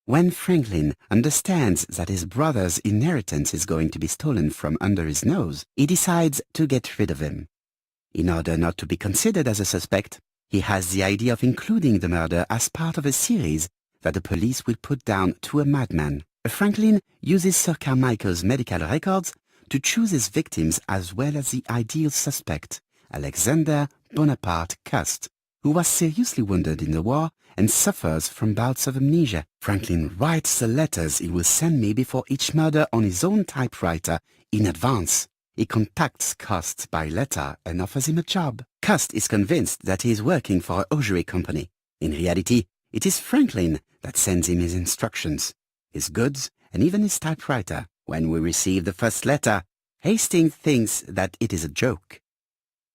When Franklin understands that his brother's inheritance is going to be stolen from under his nose, he decides to get rid of him. In order not to be considered as a suspect, he has the idea of including the murder as part of a series that the police will put down to a madman. Franklin uses Sir Carmichael's medical records to choose his victims as well as the ideal suspect, Alexander Bonaparte Cust, who was seriously wounded in the war and suffers from bouts of amnesia. Franklin writes the letters he will send me before each murder on his own typewriter in advance. He contacts Cust by letter and offers him a job. Cust is convinced that he is working for a hosiery company. In reality, it is Franklin that sends him his instructions, his goods, and even his typewriter. When we receive the first letter, Hastings thinks that it is a joke.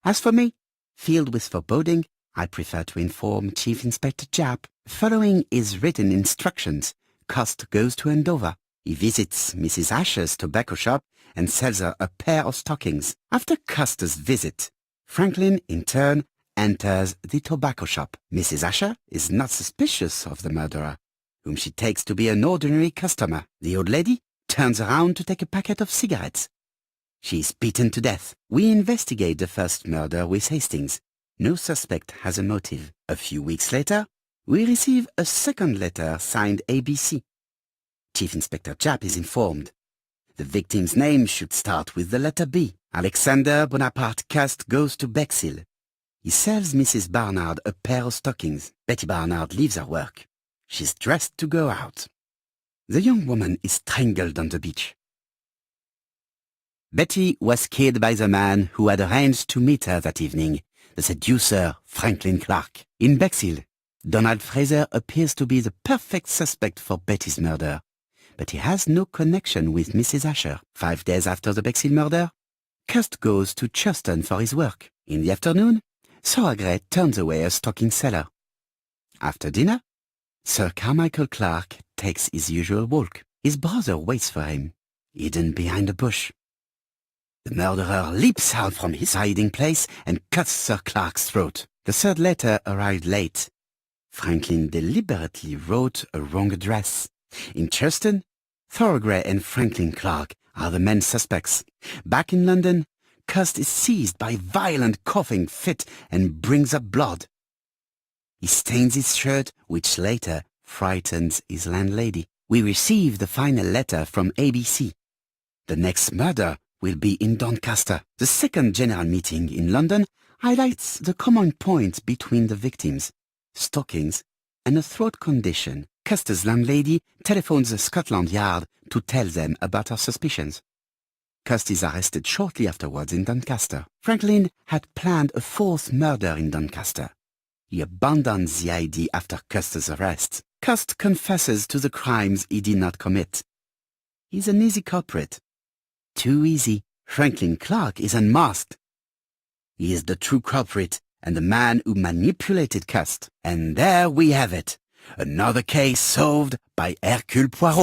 As for me, filled with foreboding, I prefer to inform Chief Inspector Japp. Following his written instructions, Cust goes to Andover. He visits Mrs. Asher's tobacco shop and sells her a pair of stockings. After Cust's visit, Franklin, in turn, enters the tobacco shop. Mrs. Asher is not suspicious of the murderer, whom she takes to be an ordinary customer. The old lady turns around to take a packet of cigarettes. She is beaten to death. We investigate the first murder with Hastings. No suspect has a motive. A few weeks later, we receive a second letter signed ABC. Chief Inspector Japp is informed. The victim's name should start with the letter B. Alexander Bonaparte Cust goes to Bexhill. He sells Mrs. Barnard a pair of stockings. Betty Barnard leaves her work. She's dressed to go out. The young woman is strangled on the beach. Betty was killed by the man who had arranged to meet her that evening, the seducer Franklin Clark. In Bexhill, Donald Fraser appears to be the perfect suspect for Betty's murder, but he has no connection with Mrs. Asher. 5 days after the Bexhill murder, Cust goes to Churton for his work. In the afternoon, Sauergret turns away a stocking seller. After dinner, Sir Carmichael Clark takes his usual walk. His brother waits for him, hidden behind a bush. The murderer leaps out from his hiding place and cuts Sir Clark's throat. The third letter arrived late. Franklin deliberately wrote a wrong address. In Churton, Thorogray and Franklin Clark are the main suspects. Back in London, Cust is seized by a violent coughing fit and brings up blood. He stains his shirt, which later frightens his landlady. We receive the final letter from ABC. The next murder will be in Doncaster. The second general meeting in London highlights the common point between the victims, stockings, and a throat condition. Cust's landlady telephones Scotland Yard to tell them about her suspicions. Cust is arrested shortly afterwards in Doncaster. Franklin had planned a fourth murder in Doncaster. He abandons the idea after Cust's arrest. Cust confesses to the crimes he did not commit. He's an easy culprit. Too easy. Franklin Clark is unmasked. He is the true culprit and the man who manipulated Cust. And there we have it. Another case solved by Hercule Poirot.